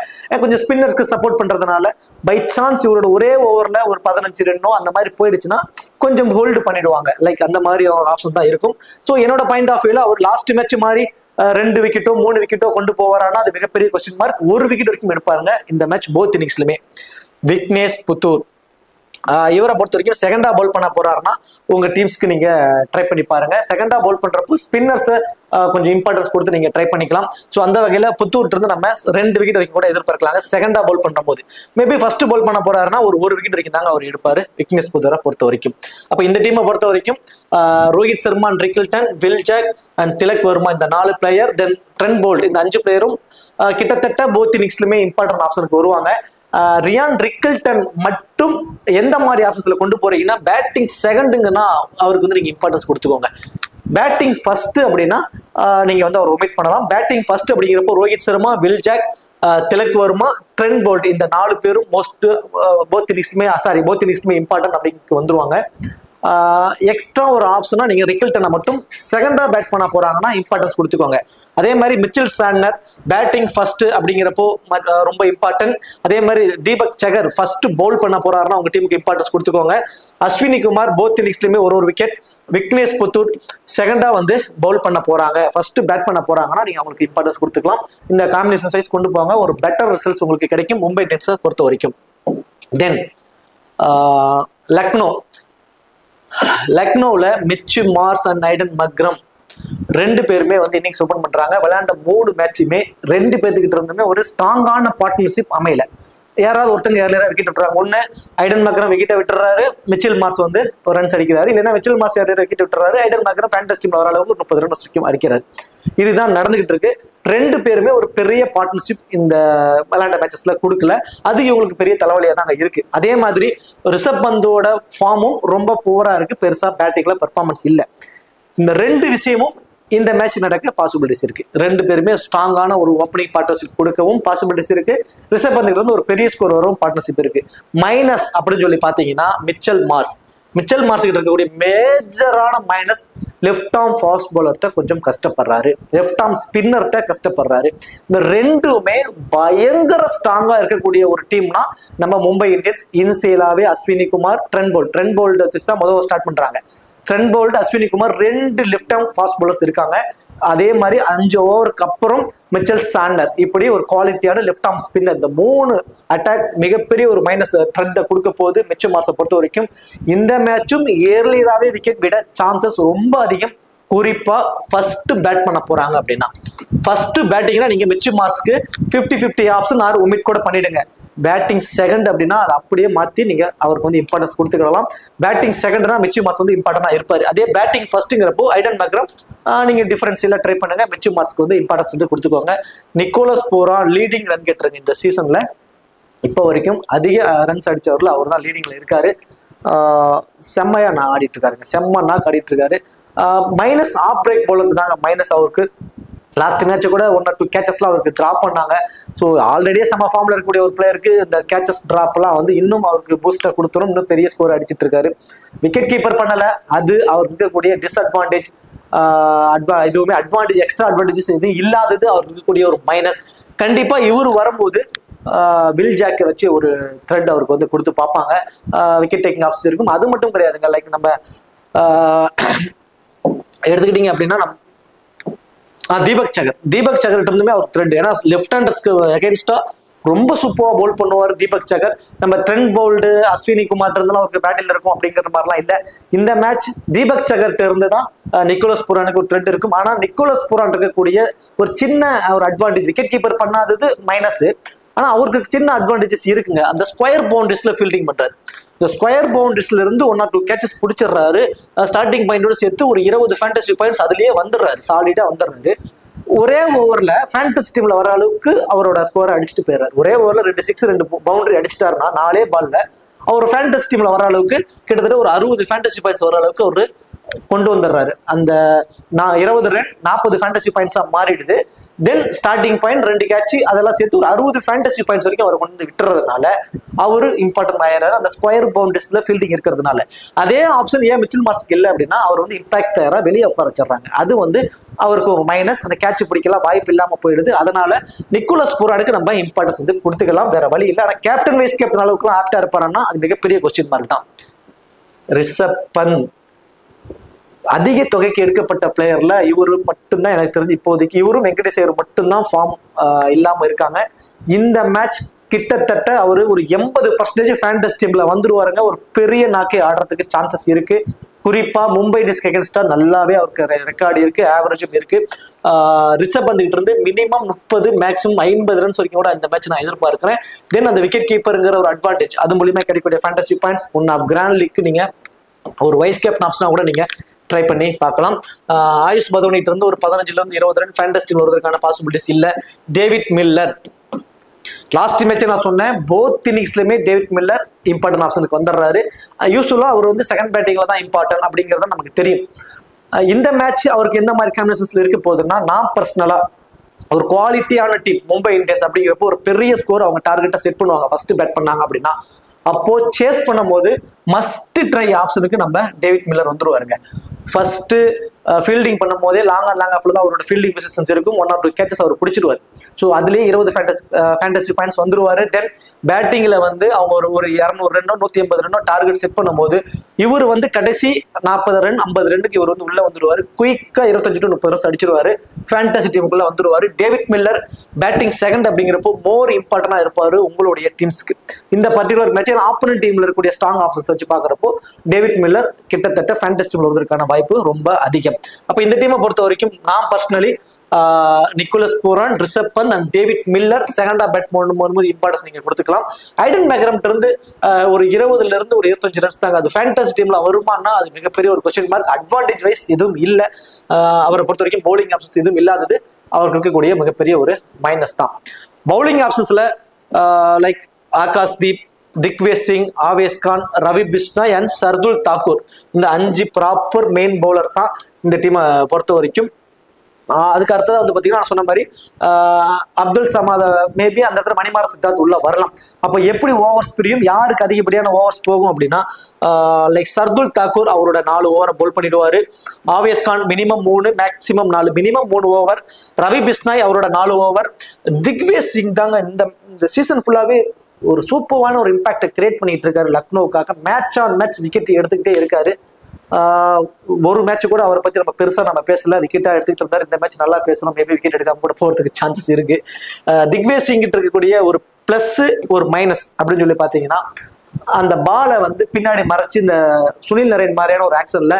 கொஞ்சம் ஸ்பின்னர்ஸ்க்கு சப்போர்ட் பண்றதுனால பை சான்ஸ் இவரோட ஒரே ஓவர்ல ஒரு 15 ரன்னோ அந்த மாதிரி போயிடுச்சுன்னா கொஞ்சம் ஹோல்டு பண்ணிடுவாங்க. லைக் அந்த மாதிரி ஒரு ஆப்ஷன் தான் இருக்கும். ஸோ என்னோட பாயிண்ட் ஆஃப் வியூல அவர் லாஸ்ட் மேட்ச் மாதிரி 2 விக்கெட்டோ 3 விக்கெட்டோ கொண்டு போவாரானா அது மிகப்பெரிய கொஸ்டின் மார்க். 1 விக்கெட் வரைக்கும் எடுப்பாருங்க இந்த மேட்ச் போத் இன்னிங்ஸ்லுமே. விக்னேஷ் புத்தூர் இவரை பொறுத்த வரைக்கும் செகண்டா பவுல் பண்ண போறாருன்னா உங்க டீம்ஸ்க்கு நீங்க ட்ரை பண்ணி பாருங்க. செகண்டா பவுல் பண்றப்போ ஸ்பின்னர்ஸ் கொஞ்சம் இம்பார்ட்டன்ஸ் கொடுத்து நீங்க ட்ரை பண்ணிக்கலாம். ஸோ அந்த வகையில புத்தூர் இருந்து நம்ம 2 விக்கெட் வரைக்கும் கூட எதிர்பார்க்கலாங்க செகண்டா பவுல் பண்ற போது. மேபி ஃபர்ஸ்ட் பவுல் பண்ண போறாருன்னா ஒரு விக்கெட் வரைக்கும் தாங்க அவர் எடுப்பாரு விக்னேஷ் புத்தூரை பொறுத்த வரைக்கும். அப்ப இந்த டீமை பொறுத்த வரைக்கும் Rohit Sharma, Rickelton, Will Jacks and Tilak Varma இந்த 4 பிளேயர், தென் ட்ரெண்ட் போல்ட் இந்த 5 பிளேயரும் கிட்டத்தட்ட போத் இன்னிங்ஸ்லுமே இம்பார்ட்டன்ட் ஆப்ஷனுக்கு வருவாங்க. ரியான் ரிக்கில்டன் மட்டும் எந்த மாதிரி ஆப்ஷன்ஸ்ல கொண்டு போறீங்கன்னா பேட்டிங் செகண்டுங்கன்னா அவருக்கு வந்து நீங்க இம்பார்ட்டன்ஸ் கொடுத்துக்கோங்க. பேட்டிங் ஃபர்ஸ்ட் அப்படின்னா நீங்க வந்து அவர் ஒமிட் பண்ணலாம். பேட்டிங் ஃபர்ஸ்ட் அப்படிங்கிறப்போ Rohit Sharma, Will Jacks, Tilak Varma, Trent Boult இந்த 4 பேரும் போத் இன்னிங்ஸ்லுமே இம்பார்ட்டன்ட் அப்படிங்க வந்துருவாங்க. எக்ஸ்ட்ரா ஒரு ஆப்ஷனா நீங்க ரிக்கில்டனை மட்டும் செகண்டா பேட் பண்ண போறாங்கன்னா இம்பார்ட்டன்ஸ் கொடுத்துக்கோங்க. அதே மாதிரி மிச்சல் சாண்டனர் பேட்டிங் ஃபர்ஸ்ட் அப்படிங்கிறப்போ ரொம்ப இம்பார்ட்டன்ட். அதே மாதிரி தீபக் சகர் ஃபர்ஸ்ட் பவுல் பண்ண போறாருன்னா உங்க டீமுக்கு இம்பார்ட்டன்ஸ் கொடுத்துக்கோங்க. அஸ்வினி குமார் போத் இன்னிங்ஸ்லயுமே ஒரு விக்கெட். விக்னேஷ் புத்தூர் செகண்டா வந்து பவுல் பண்ண போறாங்க, ஃபர்ஸ்ட் பேட் பண்ண போறாங்கன்னா நீங்க அவங்களுக்கு இம்பார்ட்டன்ஸ் கொடுத்துக்கலாம். இந்த காம்பினேஷன் சைஸ் கொண்டு போங்க, ஒரு பெட்டர் ரிசல்ட்ஸ் உங்களுக்கு கிடைக்கும் மும்பை இந்தியன்ஸை பொறுத்த வரைக்கும். தென் லக்னோவில் மிச்சு மார்ஸ் அண்ட் ஐடன் மக்ரம் 2 பேருமே வந்து இன்னிங்ஸ் ஓபன் பண்றாங்க. விளையாண்ட 3 மேட்சுமே 2 பேர்த்துக்கிட்ட இருந்துமே ஒரு ஸ்ட்ராங்கான பார்ட்னர்ஷிப் அமையல. யாராவது ஒருத்தங்க ஏர்லியரா விக்கெட் விட்டுறாங்க. ஒண்ணு ஐடன் மக்ரம் விக்கெட்டை விட்டுறாரு, மிச்சில் மார்ஸ் வந்து ஒரு ரன்ஸ் அடிக்கிறாரு. இல்லைன்னா மிச்சில் மார்ஸ் ஏர்லியரா விக்கெட் விட்டுறாரு, ஐடன் மக்ரம் ஃபேண்டஸ்டி டீம்ல வர அளவுக்கு 30 ரன் வரைக்கும் அடிக்கிறாரு. இதுதான் நடந்துகிட்டு இருக்கு. 2 பேருமே ஒரு பெரிய பார்ட்னர்ஷிப் இந்த விளையாண்ட மேட்சஸ்ல கொடுக்கல. அது இவங்களுக்கு பெரிய தலைவலியா தான் இருக்கு. அதே மாதிரி ரிஷப் பந்தோட ஃபார்மும் ரொம்ப புவரா இருக்கு, பெருசா பேட்டிங்ல பெர்ஃபார்மன்ஸ் இல்லை. இந்த 2 விஷயமும் இந்த மேட்ச் நடக்க பாசிபிலிட்டிஸ் இருக்கு. 2 பேருமே ஸ்ட்ராங்கான ஒரு ஓப்பனிங் பார்ட்னர்ஷிப் கொடுக்கவும் பாசிபிலிட்டிஸ் இருக்கு. ரிஷப் பந்துல இருந்து ஒரு பெரிய ஸ்கோர் வரவும் பார்ட்னர்ஷிப் இருக்கு. மைனஸ் அப்படின்னு சொல்லி பாத்தீங்கன்னா மிச்சல் மார்ஸ் கிட்ட இருக்கக்கூடிய மேஜரான மைனஸ் லெஃப்ட் ஆர்ம் ஃபாஸ்ட் பவுலர்கிட்ட கொஞ்சம் கஷ்டப்படுறாரு, லெஃப்ட் ஆர்ம் ஸ்பின்னர்கிட்ட கஷ்டப்படுறாரு. இந்த 2மே பயங்கர ஸ்ட்ராங்கா இருக்கக்கூடிய ஒரு டீம்னா நம்ம மும்பை இந்தியன்ஸ். இன்சியலாவே அஸ்வினி குமார், ட்ரெண்ட் போல்ட் வச்சு தான் முதல்ல ஸ்டார்ட் பண்றாங்க. Trent Boult, Ashwani Kumar 2 left arm fast bowlers இருக்காங்க. அதே மாதிரி 5 ஓவருக்கு அப்புறம் மிச்சல் சாண்டர், இப்படி ஒரு குவாலிட்டியான லெஃப்ட் ஆர்ம் ஸ்பின்னர். இந்த 3 அட்டாக் மிகப்பெரிய ஒரு மைனஸ் ட்ரெண்டை கொடுக்க போது மிச்ச மார்ஸை பொறுத்த வரைக்கும். இந்த மேட்சும் ஏர்லியராகவே விக்கெட் விட சான்சஸ் ரொம்ப அதிகம். குறிப்பா ஃபர்ஸ்ட் பேட் பண்ண போறாங்க அப்படின்னா ஃபர்ஸ்ட் பேட்டிங்னா நீங்க மிச்சு மார்ஸ்க்கு 50-50 ஆப்ஷன் ஆர் ஒமிட் கூட பண்ணிடுங்க. பேட்டிங் செகண்ட் அப்படின்னா அதை அப்படியே மாத்தி நீங்க அவருக்கு வந்து இம்பார்ட்டன்ஸ் கொடுத்துக்கலாம். பேட்டிங் செகண்ட்னா மிச்சு மார்ஸ் வந்து இம்பார்ட்டன்டா இருப்பாரு. அதே பேட்டிங் ஃபர்ஸ்ட்ங்கிறப்போ ஐடன் மக்ரம் நீங்க டிஃபரன்ஷியலா ட்ரை பண்ணுங்க, மிச்சு மார்ஸ்க்கு வந்து இம்பார்ட்டன்ஸ் வந்து கொடுத்துக்கோங்க. நிக்கோலஸ் பூரான் லீடிங் ரன் கெட்டருங்க இந்த சீசன்ல. இப்போ வரைக்கும் அதிக ரன்ஸ் அடிச்சவர்ல அவர் தான் லீடிங்ல இருக்காரு. செம்மையா நான் ஆடிட்டு இருக்காருங்க, செம்ம நாக்கு ஆடிட்டு இருக்காரு. மைனஸ் ஆஃப் பிரேக் பவுலருக்கு தாங்க மைனஸ் அவருக்கு. லாஸ்ட் மேட்ச் கூட 1 or 2 கேச்சஸ்லாம் அவருக்கு டிராப் பண்ணாங்க. ஸோ ஆல்ரெடியே செம்ம ஃபார்ம்ல இருக்கக்கூடிய ஒரு பிளேயருக்கு இந்த கேச்சஸ் டிராப்லாம் வந்து இன்னும் அவருக்கு பூஸ்டர் கொடுத்துரும், இன்னும் பெரிய ஸ்கோர் அடிச்சிட்டு இருக்காரு. விக்கெட் கீப்பர் பண்ணல, அது அவருக்கு இருக்கக்கூடிய டிஸ்அட்வான்டேஜ். இதுவுமே அட்வான்டேஜ், எக்ஸ்ட்ரா அட்வான்டேஜஸ் எதுவும் இல்லாதது அவருக்கு இருக்கக்கூடிய ஒரு மைனஸ். கண்டிப்பா இவர் வரும்போது வில் ஜாக்கை வச்சு ஒரு த்ரெட் அவருக்கு வந்து கொடுத்து பார்ப்பாங்க. விக்கெட் டேக்கிங் ஆப்ஷன் இருக்கும். அது மட்டும் கிடையாதுங்க, லைக் நம்ம எடுத்துக்கிட்டீங்க அப்படின்னா தீபக் சகர் இருந்துமே அவர் த்ரெட். ஏன்னா லெஃப்ட் ஹேண்டர்ஸ்க்கு அகேன்ஸ்டா ரொம்ப சூப்பரா பவுல் பண்ணுவார் தீபக் சகர். நம்ம ட்ரெண்ட் போல்டு, அஸ்வினி குமார் இருந்தாலும் அவருக்கு பேட்டில் இருக்கும் அப்படிங்கிற மாதிரிலாம் இல்லை. இந்த மேட்ச் தீபக் சகர்கிட்ட இருந்து தான் நிக்கோலஸ் பூரானுக்கு ஒரு த்ரெட் இருக்கும். ஆனா நிக்கோலஸ் பூரான் இருக்கக்கூடிய ஒரு சின்ன ஒரு அட்வான்டேஜ், விக்கெட் கீப்பர் பண்ணாதது மைனஸ். ஆனா அவருக்கு சின்ன அட்வான்டேஜஸ் இருக்குங்க. அந்த ஸ்கொயர் பவுண்டரிஸ்ல ஃபீல்டிங் பண்றாரு. இந்த ஸ்கொயர் பவுண்டரிஸ்ல இருந்து 1 or 2 கேச்சஸ் பிடிச்சிடுறாரு. ஸ்டார்டிங் பாயிண்டோட சேர்த்து ஒரு 20 ஃபேண்டசி பாயிண்ட்ஸ் அதுலயே வந்துடுறாரு, சாலிடா வந்துடுறாரு. ஒரே ஓவர்ல ஃபேண்டசி டீம்ல வர அளவுக்கு அவரோட ஸ்கோரை அடிச்சுட்டு போயிடுறாரு. ஒரே ஓவர்ல 2 6 2 பவுண்டரி அடிச்சிட்டாருன்னா 4 பால்ல அவர் ஃபேண்டசி டீம்ல வர அளவுக்கு கிட்டத்தட்ட ஒரு 60 ஃபேண்டசி பாயிண்ட்ஸ் வர அளவுக்கு அவரு கொண்டு வந்துடுறாரு. அந்த 20 ரன் 40 ஃபேண்டசி பாயிண்ட்ஸா மாறிடுது. தென் ஸ்டார்டிங் பாயிண்ட் 2 கேட்ச் அதெல்லாம் சேர்த்து ஒரு 60 ஃபேண்டசி பாயிண்ட்ஸ் வரைக்கும் அவர் கொண்டு வந்து விட்டுறதுனால அவரு இம்பார்ட்டன்ட் ஆயிடுறாரு அந்த ஸ்கொயர் பவுண்டரிஸ்ல ஃபீல்டிங் இருக்கிறதுனால. அதே ஆப்ஷன் ஏன் மிச்சல் மார்ஸ்க்கு இல்லை அப்படின்னா அவர் வந்து இம்பாக்ட் பிளேயரா வெளியே உட்கார வச்சிடறாங்க. அது வந்து அவருக்கு ஒரு மைனஸ். அந்த கேட்ச் பிடிக்கலாம் வாய்ப்பு இல்லாம போயிடுது. அதனால நிக்கோலஸ் பூரானுக்கு நம்ம இம்பார்ட்டன்ஸ் வந்து கொடுத்துக்கலாம், வேற வழி இல்லை. ஆனா கேப்டன் வைஸ் கேப்டன் அளவுக்குலாம் ஆப்டா இருப்பாருன்னா அது மிகப்பெரிய கொஸ்டின் மார்க் தான். ரிஷப் பந்த் அதிக தொகைக்கு எடுக்கப்பட்ட பிளேயர்ல இவரு மட்டும்தான் எனக்கு தெரிஞ்சு இப்போதைக்கு இவரும் வெங்கடேஷ் ஐயர் மட்டும்தான் ஃபார்ம் இல்லாம இருக்காங்க. இந்த மேட்ச் கிட்டத்தட்ட அவரு ஒரு 80% ஃபேண்டஸ் டீம்ல வந்துருவாருங்க. ஒரு பெரிய நாக்கை ஆடுறதுக்கு சான்சஸ் இருக்கு. குறிப்பா மும்பை இந்தியன்ஸ் அகேன்ஸ்டா நல்லாவே அவருக்கு ரெக்கார்டு இருக்கு, ஆவரேஜும் இருக்கு. ரிஷப் பந்துகிட்ட இருந்து மினிமம் 30 மேக்ஸிமம் 50 ரன்ஸ் வரைக்கும் கூட இந்த மேட்ச் நான் எதிர்பார்க்கிறேன். தென் அந்த விக்கெட் கீப்பருங்கிற ஒரு அட்வான்டேஜ் அது மூலியமா கிடைக்கக்கூடிய fantasy points one of grand league நீங்க ஒரு வைஸ் கேப்டன் ஆப்ஷனா கூட நீங்க ட்ரை பண்ணி பார்க்கலாம். ஆயுஷ் பதோனிட்டு இருந்து ஒரு 15ல இருந்து 20 ரன் ஃபேண்டஸ் டீம் வருவதற்கான பாசிபிலிட்டிஸ் இல்ல. டேவிட் மில்லர் லாஸ்ட் மேட்ச் நான் சொன்னேன், போத் இன்னிங்ஸ்லயுமே டேவிட் மில்லர் இம்பார்ட்டன்ட் ஆப்ஷனுக்கு வந்துடுறாரு. யூஸ்வலா அவர் வந்து செகண்ட் பேட்டிங்ல தான் இம்பார்ட்டன்ட் அப்படிங்கிறது நமக்கு தெரியும். இந்த மேட்ச் அவருக்கு எந்த மாதிரி காம்பினேஷன்ஸ்ல இருக்க போகுதுன்னா, நான் பர்சனலா ஒரு குவாலிட்டியான டீம் மும்பை இந்தியன்ஸ் அப்படிங்கிறப்போ ஒரு பெரிய ஸ்கோர் அவங்க டார்கெட்டை செட் பண்ணுவாங்க ஃபர்ஸ்ட் பேட் பண்ணாங்க அப்படின்னா. அப்போ சேஸ் பண்ணும்போது மஸ்ட் ட்ரை ஆப்ஷனுக்கு நம்ம டேவிட் மில்லர் வந்துருவாருங்க. ஃபர்ஸ்ட் ஃபீல்டிங் பண்ணும் போதே லாங் ஆஃப்ல தான் அவரோட ஃபீல்டிங் பொசிஷன்ஸ் இருக்கும். 1 or 2 கேச்சஸ் அவர் பிடிச்சிருவாரு. ஸோ அதுலேயே 20 ஃபேண்டசி பாயிண்ட்ஸ் வந்துருவாரு. தென் பேட்டிங்ல வந்து அவங்க ஒரு 200 ரன்னோ 180 ரன்னோ டார்கெட் செட் பண்ணும்போது இவர் வந்து கடைசி 40 ரன் 50 ரன்னுக்கு இவர் வந்து உள்ள வந்துருவாரு. குயிக்கா 25 to 30 ரன்ஸ் அடிச்சிருவாரு. ஃபேண்டசி டீமுக்குள்ள வந்துருவாரு. டேவிட் மில்லர் பேட்டிங் செகண்ட் அப்படிங்கிறப்போ மோர் இம்பார்ட்டன்டா இருப்பாரு உங்களுடைய டீம்ஸ்க்கு. இந்த பர்டிகுலர் மேட்ச் ஆப்போனன்ட் டீம்ல இருக்கக்கூடிய ஸ்ட்ராங் ஆப்ஷன்ஸ் வச்சு பாக்குறப்போ டேவிட் மில்லர் கிட்டத்தட்ட ஃபேண்டசி டீம்ல வருவதற்கான வாய்ப்பு ரொம்ப அதிகம். அப்ப இந்த டீமை பொறுத்த வரைக்கும் நான் personally Nicholas Pooran, Rishabh Pant and David Miller செகண்டா பேட் பண்ணும்போது இம்பார்ட்டன்ஸ் நீங்க கொடுத்துக்கலாம். ஐடன் மேக்ரம் இருந்து ஒரு 20ல இருந்து ஒரு 25 ரன்ஸ் தாங்க. அது ஃபேண்டசி டீம்ல வருமானா அது மிகப்பெரிய ஒரு கொஸ்டின் மார்க். அட்வான்டேஜ் வைஸ் எதுவும் இல்லை. அவரை பொறுத்த வரைக்கும் பவுலிங் ஆப்ஷன்ஸ் எதுவும் இல்லாதது அவருக்கு இருக்கக்கூடிய மிகப்பெரிய ஒரு மைனஸ் தான். பவுலிங் ஆப்ஷன்ஸ்ல லைக் ஆகாஷ் தீப், திக்வேஷ் சிங், ஆவேஸ் கான், ரவி பிஷ்னாய் அண்ட் சர்துல் தாக்கூர், இந்த 5 ப்ராப்பர் மெயின் பவுலர் தான் இந்த டீமை பொறுத்த வரைக்கும். அதுக்கு அடுத்தது வந்து பாத்தீங்கன்னா நான் சொன்ன மாதிரி அப்துல் சமாத் மேபி அந்த இடத்துல மணிமார சித்தார்த் உள்ள வரலாம். அப்ப எப்படி ஓவர்ஸ் பிரியும், யாருக்கு அதிகப்படியான ஓவர்ஸ் போகும் அப்படின்னா லைக் சர்துல் தாக்கூர் அவரோட 4 ஓவரை போல் பண்ணிடுவாரு. Avesh Khan minimum 3 maximum 4 minimum 3 over. Ravi Bishnoi அவரோட 4 ஓவர். திக்வேஷ் சிங் தாங்க இந்த சீசன் ஃபுல்லாவே ஒரு சூப்பரான ஒரு இம்பாக்டை கிரியேட் பண்ணிட்டு இருக்காரு லக்னோவுக்காக. மேட்ச் ஆன் மேட்ச் விக்கெட் எடுத்துக்கிட்டே இருக்காரு. ஒரு மேட்ச் கூட அவரை பத்தி நம்ம பெருசா நம்ம பேசல, விக்கெட்டா எடுத்துக்கிட்டு இருந்தாரு. இந்த மேட்ச் நல்லா பேசணும், மேபி விக்கெட் எடுக்காம கூட போறதுக்கு சான்சஸ் இருக்கு. திக்வேஷ் சிங் கிட்ட இருக்கக்கூடிய ஒரு பிளஸ் ஒரு மைனஸ் அப்படின்னு சொல்லி பாத்தீங்கன்னா, அந்த பாலை வந்து பின்னாடி மறைச்சு இந்த சுனில் நரேன் மாதிரியான ஒரு ஆக்ஷன்ல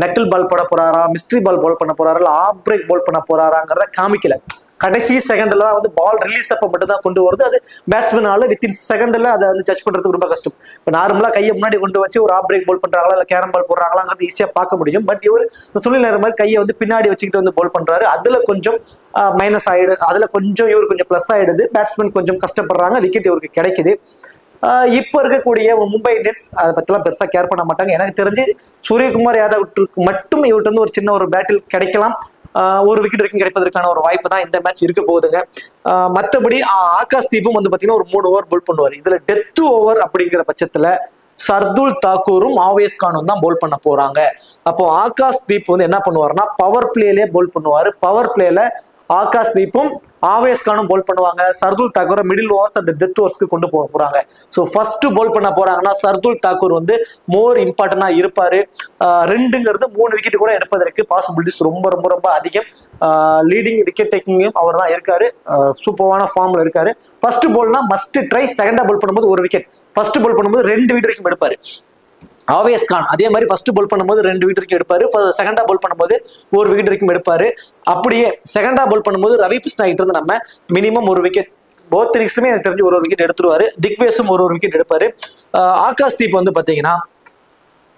நக்கிள் பால் போட போறாரா, மிஸ்ட்ரி பால் பால் பண்ண போறாரா, இல்ல ஆஃப் பிரேக் பால் பண்ண போறாராங்கிறத காமிக்கல. கடைசி செகண்ட்ல வந்து பால் ரிலீஸ் அப்ப மட்டும் தான் கொண்டு வருது. அது பேட்ஸ்மேனால வித்தின் செகண்ட்ல அதை வந்து ஜட்ஜ் பண்றதுக்கு ரொம்ப கஷ்டம். இப்போ நார்மலா கையை முன்னாடி கொண்டு வச்சு ஒரு ஆஃப் பிரேக் பால் பண்றாங்களா இல்ல கேரம் பால் போடுறாங்களாங்கிறது ஈஸியா பார்க்க முடியும். பட் இவர் சுனில் நரேன் மாதிரி கையை வந்து பின்னாடி வச்சுக்கிட்டு வந்து பால் பண்றாரு. அதுல கொஞ்சம் மைனஸ் ஆயிடுது, அதுல கொஞ்சம் இவரு கொஞ்சம் பிளஸ் ஆயிடுது. பேட்ஸ்மேன் கொஞ்சம் கஷ்டப்படுறாங்க, விக்கெட் இவருக்கு கிடைக்குது. இப்ப இருக்கக்கூடிய மும்பை இந்தியன்ஸ் அதை பத்திலாம் பெருசா கேர் பண்ண மாட்டாங்க. எனக்கு தெரிஞ்சு சூரியகுமார் யாதவுக்கு மட்டும் இவர்கிட்ட வந்து ஒரு சின்ன ஒரு பேட்டில் கிடைக்கலாம். ஒரு விக்கெட் வரைக்கும் கிடைப்பதற்கான ஒரு வாய்ப்பு தான் இந்த மேட்ச் இருக்க போகுதுங்க. மற்றபடி ஆகாஷ் தீபும் வந்து பாத்தீங்கன்னா ஒரு 3 ஓவர் போல் பண்ணுவார். இதுல டெத் ஓவர் அப்படிங்கிற பட்சத்துல சர்துல் தாக்கூரும் ஆவேஸ் கானும் தான் போல் பண்ண போறாங்க. அப்போ ஆகாஷ் தீப் வந்து என்ன பண்ணுவாருன்னா பவர் பிளேலயே போல் பண்ணுவாரு. பவர் பிளேல ஆகாஷ் தீப்பும் ஆவேஸ் கானும் போல் பண்ணுவாங்க. Shardul Thakur middle overs and death ஓவர்ஸ்க்கு கொண்டு போக போறாங்க. ஸோ ஃபர்ஸ்ட் போல் பண்ண போறாங்கன்னா சர்துல் தாக்கூர் வந்து மோர் இம்பார்ட்டன்டா இருப்பாரு. 2ங்கிறது 3 விக்கெட் கூட எடுப்பதற்கு பாசிபிலிட்டிஸ் ரொம்ப ரொம்ப ரொம்ப அதிகம். லீடிங் விக்கெட் டேக்கிங்கும் அவர் தான் இருக்காரு. சூப்பரான ஃபார்ம்ல இருக்காரு. ஃபர்ஸ்ட் போல்னா மஸ்ட் ட்ரை. செகண்டா போல் பண்ணும்போது 1 விக்கெட், ஃபர்ஸ்ட் போல் பண்ணும்போது 2 விக்கெட் வரைக்கும் எடுப்பாரு. ஆவேஸ் கான் அதே மாதிரி ஃபர்ஸ்ட் போல் பண்ணும்போது 2 விக்கெட் வரைக்கும் எடுப்பாரு. செகண்டா போல் பண்ணும்போது 1 விக்கெட் வரைக்கும் எடுப்பாரு. அப்படியே செகண்டா போல் பண்ணும்போது ரவி பிஷ்னாய் கிட்ட இருந்து நம்ம மினிமம் 1 விக்கெட், போத் இன்னிங்ஸ்லுமே எனக்கு தெரிஞ்சு ஒரு விக்கெட் எடுத்துருவாரு. திக்வேஷும் ஒரு விக்கெட் எடுப்பாரு. ஆகாஷ் தீப் வந்து பாத்தீங்கன்னா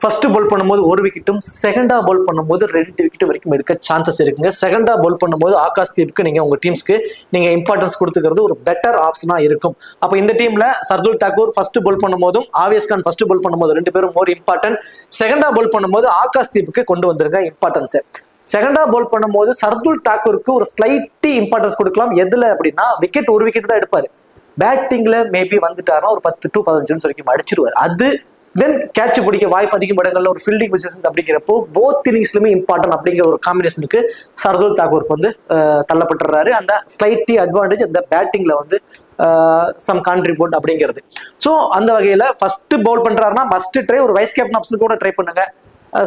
ஃபர்ஸ்ட் போல் பண்ணும்போது 1 விக்கெட்டும், செகண்டா போல் பண்ணும்போது 2 விக்கெட் வரைக்கும் எடுக்க சான்சஸ் இருக்குங்க. செகண்டா போல் பண்ணும்போது ஆகாஷ் தீப்க்கு நீங்க உங்க டீம்ஸ்க்கு நீங்க இம்பார்ட்டன்ஸ் கொடுத்துக்கிறது ஒரு பெட்டர் ஆப்ஷனா இருக்கும். அப்ப இந்த டீம்ல சர்துல் தாக்கூர் ஃபர்ஸ்ட் போல் பண்ணும்போதும் ஆவேஸ் கான் ஃபர்ஸ்ட் போல் பண்ணும்போது 2 பேரும் மோர் இம்பார்ட்டன்ட். செகண்டா போல் பண்ணும்போது ஆகாஷ் தீப்க்கு கொண்டு வந்திருக்க இம்பார்ட்டன்ஸ். செகண்டா போல் பண்ணும்போது சர்துல் தாக்கூருக்கு ஒரு ஸ்லைட்டி இம்பார்ட்டன்ஸ் கொடுக்கலாம். எதுல அப்படின்னா விக்கெட் 1 விக்கெட் தான் எடுப்பாரு. பேட்டிங்ல மேபி வந்துட்டாருன்னா ஒரு 10 to 15 ரன்ஸ் வரைக்கும் அடிச்சிருவாரு. அது தென் கேட்ச் பிடிக்க வாய்ப்பு அதிகம் இடங்கள்ல ஒரு ஃபீல்டிங் பொசிஷன் அப்படிங்கிறப்போ போத் இன்னிங்ஸ்லுமே இம்பார்ட்டன்ட் அப்படிங்கிற ஒரு காம்பினேஷனுக்கு சர்துல் தாக்கூருக்கு வந்து தள்ளப்பட்டுறாரு. அந்த ஸ்லைட்டி அட்வான்டேஜ் அந்த பேட்டிங்ல வந்து சம் கான்ட்ரிபியூட் அப்படிங்கிறது. ஸோ அந்த வகையில ஃபர்ஸ்ட் பவுல் பண்றாருன்னா மஸ்ட் ட்ரை. ஒரு வைஸ் கேப்டன் ஆப்ஷன் கூட ட்ரை பண்ணுங்க.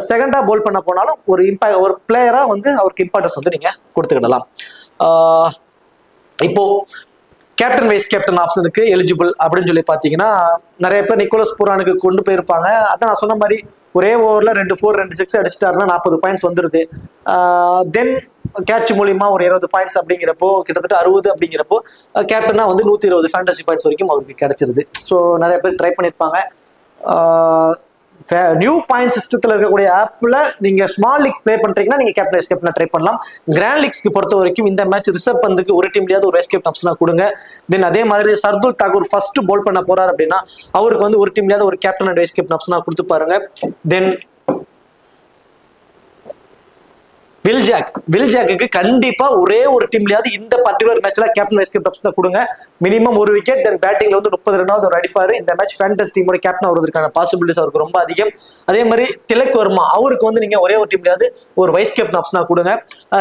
செகண்டா பவுல் பண்ண போனாலும் ஒரு பிளேயரா வந்து அவருக்கு இம்பார்ட்டன்ஸ் வந்து நீங்க கொடுத்துக்கிடலாம். இப்போ கேப்டன் வைஸ் கேப்டன் ஆப்ஷனுக்கு எலிஜிபிள் அப்படின்னு சொல்லி பார்த்தீங்கன்னா நிறைய பேர் நிக்கோலஸ் பூரானுக்கு கொண்டு போயிருப்பாங்க. அதான் நான் சொன்ன மாதிரி ஒரே ஓவரில் 2 4 2 6 அடிச்சிட்டாருன்னா 40 பாயிண்ட்ஸ் வந்துடுது. தென் கேட்ச் மூலியமா ஒரு 20 பாயிண்ட்ஸ் அப்படிங்கிறப்போ கிட்டத்தட்ட 60 அப்படிங்கிறப்போ கேப்டனா வந்து 120 ஃபேண்டசி பாயிண்ட்ஸ் வரைக்கும் அவருக்கு கிடைச்சிருது. ஸோ நிறைய பேர் ட்ரை பண்ணியிருப்பாங்க. நியூ பாயிண்ட் சிஸ்டத்தில் இருக்கக்கூடிய ஆப்ல நீங்க ஸ்மால் லீக்ஸ் பிளே பண்றீங்கன்னா நீங்க கேப்டன் வைஸ் கேப்டன் ட்ரை பண்ணலாம். கிராண்ட் லீக்ஸ்க்கு பொறுத்த வரைக்கும் இந்த மேட்ச் ரிசர்வ் பந்துக்கு ஒரு டீம்லயாவது ஒரு வைஸ் கேப்டன் ஆப்ஷனா கொடுங்க. தென் அதே மாதிரி சர்துல் தாக்கூர் ஃபர்ஸ்ட் போல் பண்ண போறாரு அப்படின்னா அவருக்கு வந்து ஒரு டீம்லயாவது ஒரு கேப்டன் அண்ட் வைஸ் கேப்டன் ஆப்ஷனா கொடுத்து பாருங்க. தென் வில்ஜாக்கு கண்டிப்பா ஒரே ஒரு டீம்லயாவது இந்த பர்டிகுலர் மேட்ச்ல கேப்டன் வைஸ் கேப்டன் தான் கொடுங்க. மினிமம் ஒரு விக்கெட். தென் பேட்டிங்ல வந்து 30 ரன்னாவது அவர் அடிப்பாரு. இந்த மேட்ச் ஃபேண்டசி டீமோட கேப்டன் வருவதற்கான பாசிபிலிட்டிஸ் அவருக்கு ரொம்ப அதிகம். அதே மாதிரி திலக் வர்மா அவருக்கு வந்து நீங்க ஒரே ஒரு டீம்லயாவது ஒரு வைஸ் கேப்டன் ஆப்ஷனா கொடுங்க.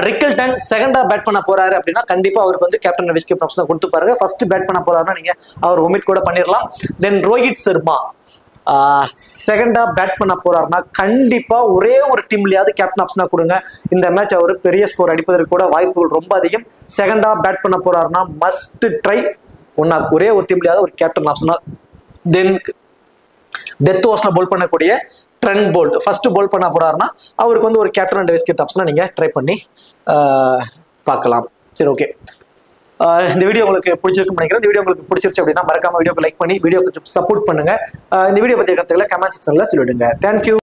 ரிக்கல்டன் செகண்டா பேட் பண்ண போறாரு அப்படின்னா கண்டிப்பா அவருக்கு வந்து கேப்டன் வைஸ் கேப்டன் ஆப்ஷனா கொடுத்து பாருங்க. ஃபர்ஸ்ட் பேட் பண்ண போறாருன்னா நீங்க அவர் ஒமிட் கூட பண்ணிடலாம். தென் ரோஹித் சர்மா செகண்டா பேட் பண்ண போறாருன்னா கண்டிப்பா ஒரே ஒரு டீம்லயாவது கேப்டன் ஆப்ஷனா கொடுங்க. இந்த மேட்ச் அவர் பெரிய ஸ்கோர் அடிப்பதற்கு கூட வாய்ப்புகள் ரொம்ப அதிகம். செகண்டா பேட் பண்ண போறாருன்னா மஸ்ட் ட்ரை ஒரே ஒரு டீம்லயாவது ஒரு கேப்டன் ஆப்ஷனா. தென் டெத் ஓவர்ஸ்ல போல் பண்ணக்கூடிய ட்ரெண்ட் போல்ட் ஃபர்ஸ்ட் போல் பண்ண போறாருன்னா அவருக்கு வந்து ஒரு கேப்டன் அண்ட் வைஸ் கேப்டன் ஆப்ஷனா நீங்க ட்ரை பண்ணி பார்க்கலாம். சரி, ஓகே. இந்த வீடியோ உங்களுக்கு பிடிச்சிருக்குன்னு நினைக்கிறேன். இந்த வீடியோ உங்களுக்கு பிடிச்சிருச்சு அப்படின்னா மறக்காம வீடியோக்கு லைக் பண்ணி வீடியோ கொஞ்சம் சப்போர்ட் பண்ணுங்க. இந்த வீடியோ பத்தி கருத்துக்களை கமெண்ட் செக்ஷன்ல சொல்லிடுங்க. தேங்க்யூ.